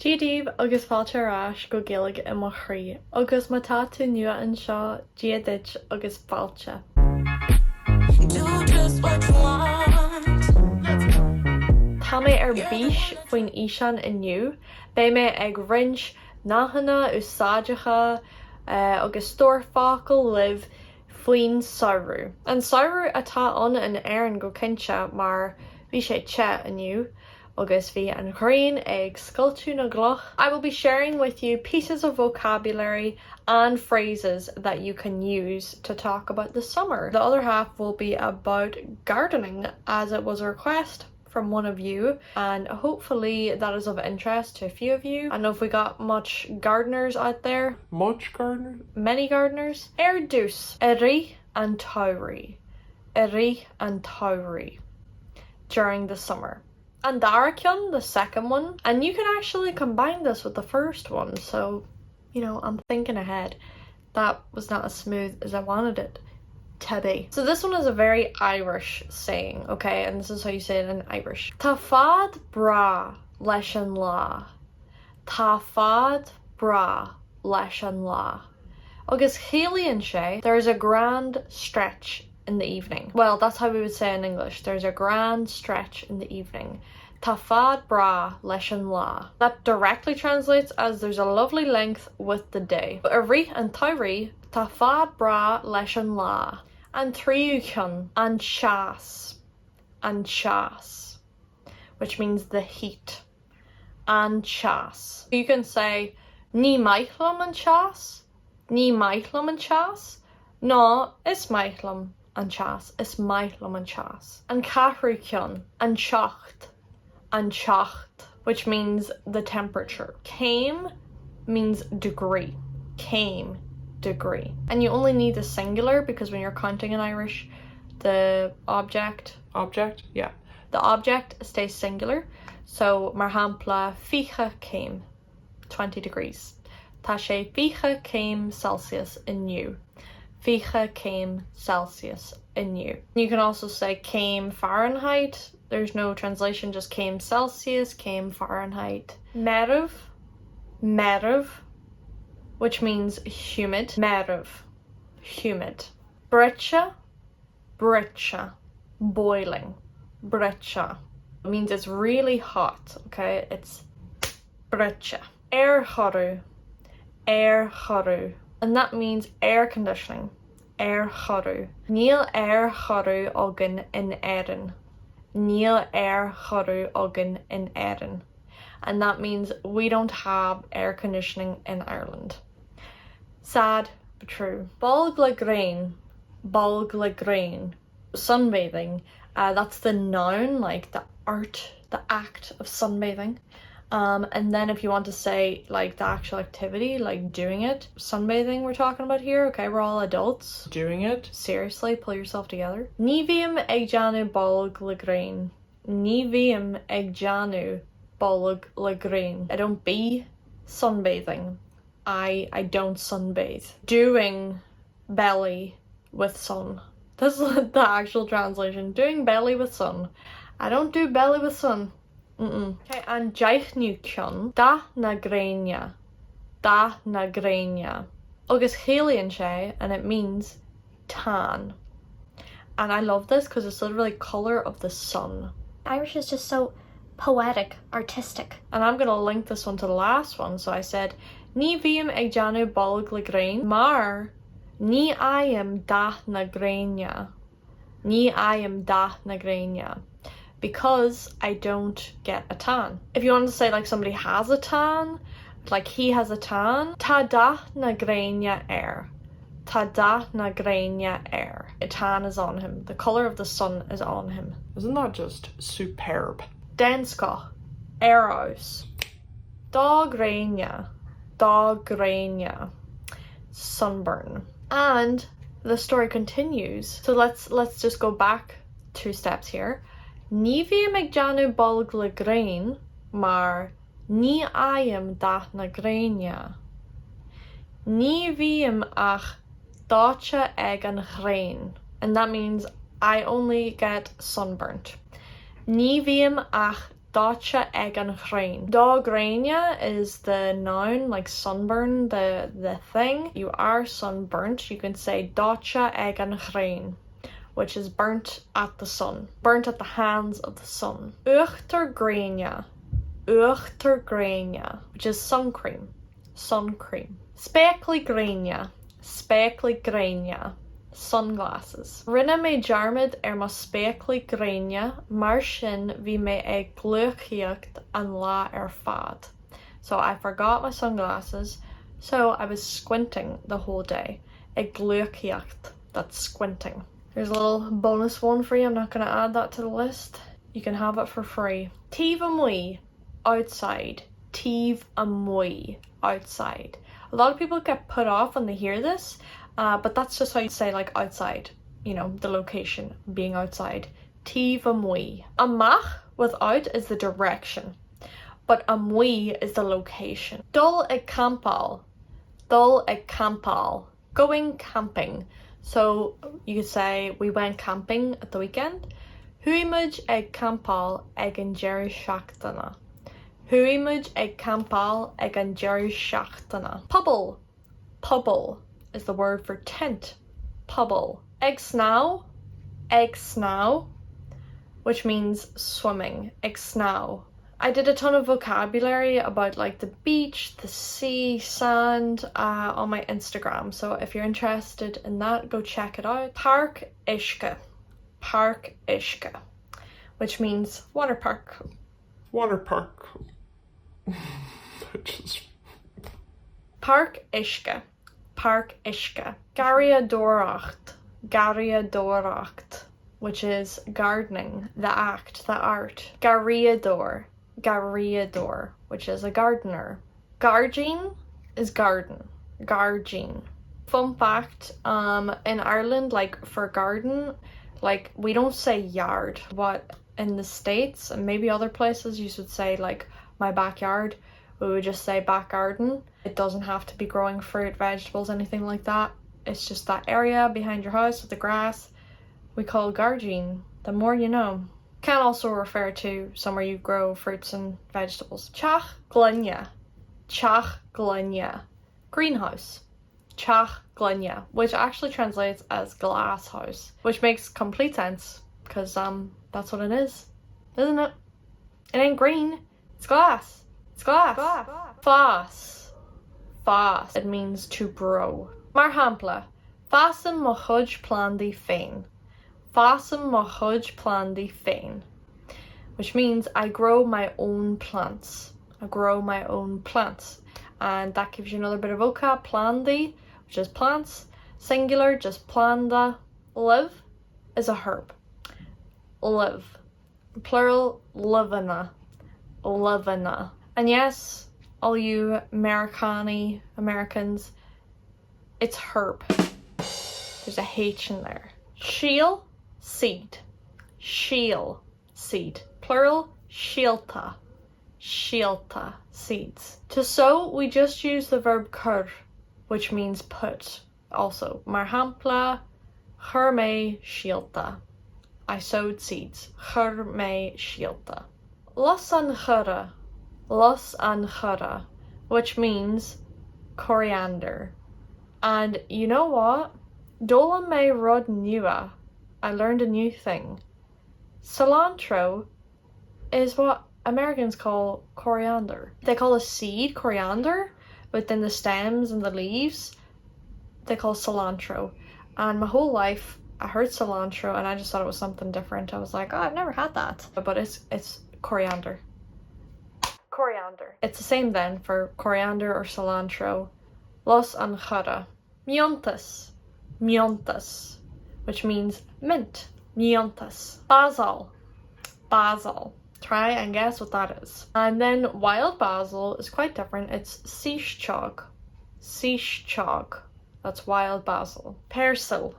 Díodíobh agus fáilte arás go Gaeilge I mo chroí, agus má tá tú nua anseo díodit agus fáilte. Tá mé ar bís faoin fhíseán inniu, bé mé ag roinnt nachanna úsáideacha agus stórfácail libh faoin sárú. An sárú atá ann in éireann go cinnte mar bhí sé te inniu, agus bhí an gréin ag sculptú na gluch. I will be sharing with you pieces of vocabulary and phrases that you can use to talk about the summer. The other half will be about gardening, as it was a request from one of you, and hopefully that is of interest to a few of you. I don't know if we got much gardeners out there. Much gardeners? Many gardeners. Dús, rith and rith, rith and rith during the summer. And Aerchoiriú, the second one, and you can actually combine this with the first one, so, you know, I'm thinking ahead. That was not as smooth as I wanted it to be. So this one is a very Irish saying, okay, and this is how you say it in Irish. Tá fad breá leis an lá. Tá fad breá leis an lá. Agus chéilíonn sé, there's a grand stretch in the evening. Well, that's how we would say in English. There's a grand stretch in the evening. Tá fad breá leis an lá. That directly translates as there's a lovely length with the day. A rith and rith, tá fad breá leis an lá. And tríúchán, and seas, which means the heat. And seas. You can say ní maithlam an seas, ní maithlam an seas. No, is maithlam an seas, is maithlam an seas. And cathrúchán, and teocht, which means the temperature. Céim means degree. Céim, degree. And you only need the singular because when you're counting in Irish, the object, yeah, the object stays singular. So mar hampla fiche céim, 20 degrees. Tá sé fiche céim Celsius inniu. Fiche céim Celsius inniu. You can also say céim Fahrenheit. There's no translation, just céim Celsius, céim Fahrenheit. Meirbh, which means humid. Meirbh, humid. Bruite, boiling. Bruite. It means it's really hot, okay? It's Bruite. Aerchoiriú, and that means air conditioning. Aerchoiriú. Níl aerchoiriú agam in Éireann. Níl aerchoiriú agam in Éireann. And that means we don't have air conditioning in Ireland. Sad but true. Bolg le gréin. Sunbathing. That's the noun, like the art, the act of sunbathing. And then if you want to say like the actual activity, like doing it, sunbathing we're talking about here, okay, we're all adults. Doing it? Seriously, pull yourself together. Ní bhíam ag deanadh bolg le gréin. Ní bhíam ag deanadh bolg le gréin. I don't be sunbathing. I don't sunbathe. Doing belly with sun. This is the actual translation. Doing belly with sun. I don't do belly with sun. Okay, and deithniúchán, da na gréine. Agus chéilíonn sé, and it means tan. And I love this because it's literally color of the sun. Irish is just so poetic, artistic. And I'm gonna link this one to the last one. So I said, ní bhíam ag deanadh bolg le gréin, mar ní aim da na gréine. Ní aim da na gréine. Because I don't get a tan. If you want to say like somebody has a tan, like he has a tan, tá da na gréine air. Tá da na gréine air. A tan is on him. The color of the sun is on him. Isn't that just superb? Denska, arrows. Dá gréine. Sunburn. And the story continues. So let's just go back 2 steps here. Ní bhíam ag deanadh bolg le gréin, mar ní aim da na gréine. Ní bhíam ach dáte ag an gréin. And that means I only get sunburnt. Ní bhíam ach Dáte ag an gréin. Dá gréine is the noun, like sunburn, the thing. You are sunburnt. You can say dáte ag an gréin, which is burnt at the sun. Burnt at the hands of the sun. Uachtar gréine. Uachtar gréine, which is sun cream. Sun cream. Specklí gréine. Specklí gréine. Sunglasses. Rinne mé dearmid má specklí gréine, mar sin bhí mé ag gluachaíocht an lá fad. So I forgot my sunglasses, so I was squinting the whole day. Ag gluachaíocht, that's squinting. There's a little bonus one for you. I'm not going to add that to the list. You can have it for free. Tív amui, outside. Tív amui, outside. A lot of people get put off when they hear this, but that's just how you say like outside, you know, the location, being outside. Tív amui. Amach without is the direction, but amui is the location. Dul ag campal. Dul ag campal. Going camping. So you could say we went camping at the weekend. Huimid ag campal ag an Jerry Shachtana. Huimid ag campal ag an Jerry Shachtana. Pobble. Pobble is the word for tent. Pobble. Ag snow. Ag snow, which means swimming. Ag snow. I did a ton of vocabulary about like the beach, the sea, sand on my Instagram. So if you're interested in that, go check it out. Park Ishka. Park Ishka, which means water park. Water park. Just... Park Ishka. Park Ishka. Garraio. Garraio, which is gardening, the act, the art. Garraio. Garraio, which is a gardener. Gairdin is garden. Gairdin. Fun fact, in Ireland, like for garden, like we don't say yard. What in the States and maybe other places you should say like my backyard, we would just say back garden. It doesn't have to be growing fruit, vegetables, anything like that. It's just that area behind your house with the grass. We call gairdin. The more you know. Can also refer to somewhere you grow fruits and vegetables. Teach gléine. Teach gléine. Greenhouse. Teach gléine, which actually translates as glass house, which makes complete sense because that's what it is, isn't it? It ain't green, it's glass. It's glass. Fás. Fás. It means to grow. Mar hampla. Fásan mo chuid plandaí féin. Fásan mo chuid plandaí féin, which means I grow my own plants. I grow my own plants. And that gives you another bit of vocab. Plandaí, which is plants. Singular, just planda. Live is a herb. Live. Plural, livena. Livena. And yes, all you Americans, it's herb. There's a H in there. Shiel, seed. Shiel, seed. Plural, shielta. Shielta, seeds. To sow, we just use the verb cur, which means put. Also, mar hampla, chur mé shielta. I sowed seeds. Chur mé shielta. Los an chura. Los an chura, which means coriander. And you know what? Dola mé rud nua. I learned a new thing. Cilantro is what Americans call coriander. They call a seed coriander, but then the stems and the leaves, they call cilantro. And my whole life, I heard cilantro and I just thought it was something different. I was like, oh, I've never had that. But it's coriander. Coriander. It's the same then for coriander or cilantro. Los an chura. Miontas. Miontas, which means mint. Miontas. Basil. Basil. Try and guess what that is. And then wild basil is quite different. It's sichog. Sichog. That's wild basil. Persil.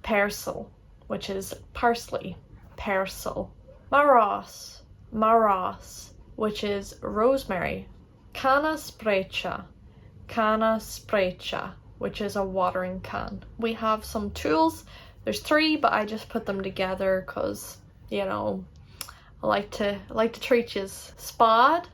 Persil, which is parsley. Persil. Maros. Maros, which is rosemary. Canna sprecha. Canna sprecha, which is a watering can. We have some tools. There's 3, but I just put them together because, you know, I like to treat you. Spad,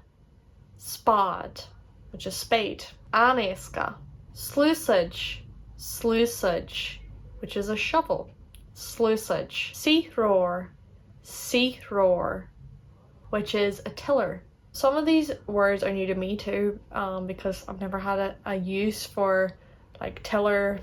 spad, which is spade. Anéasca, sluicage, sluicage, which is a shovel. Sluicage. Seathrower, seathrower, which is a tiller. Some of these words are new to me too, because I've never had a use for like tiller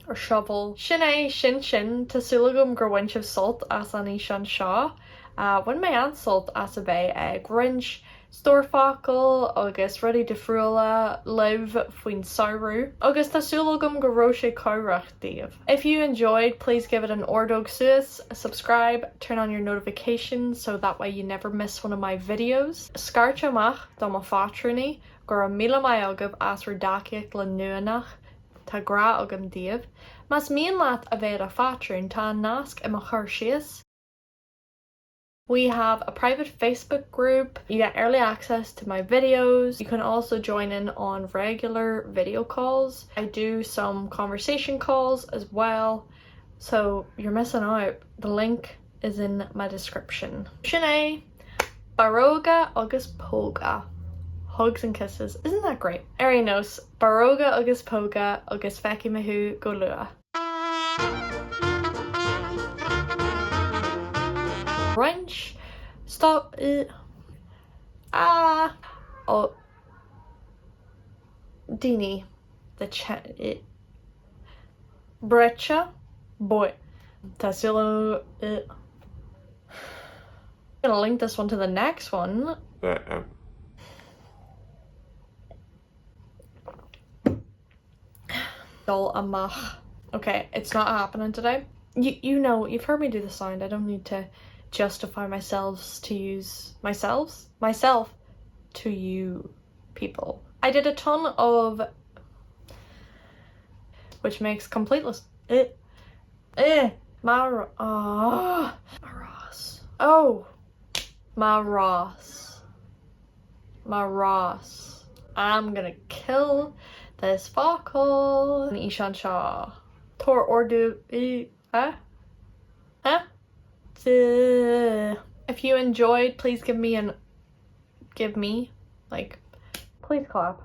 or shovel. Sinné sin sin tásúlagum gur bhain sibh sult as an ísean seo. Bhain mé an sult as a bheith ag rinch, stórfácail agus rudí de friúla live faoin saoirú. Agus tásúlagum gur raibh sé comhreachtaíomh. If you enjoyed, please give it an ordóg suas, subscribe, turn on your notifications so that way you never miss one of my videos. Scarcha amach do ma fátrúnaí gur míle mai agam as ridaciach le nuanach tá gra agam díobh. Mas míon leat a bheith a fátrún tá nasc im a chuir síos. We have a private Facebook group. You get early access to my videos. You can also join in on regular video calls. I do some conversation calls as well. So you're missing out. The link is in my description. Sinné, baróga agus póga. Hugs and kisses. Isn't that great? Arinos, baróga agus póga agus feici mehu go lua. Wrench, stop, oh, Dini, Brecha, boy, Tassilo, I'm gonna link this one to the next one. Dul amach. Okay, it's not happening today. You know, you've heard me do the sound. I don't need to justify myself to you people. I did a ton of, which makes completeness. Maros. Oh, Maros. Maros. I'm gonna kill this focal. Ishan Shaw. Tor Ordu. If you enjoyed, please please clap.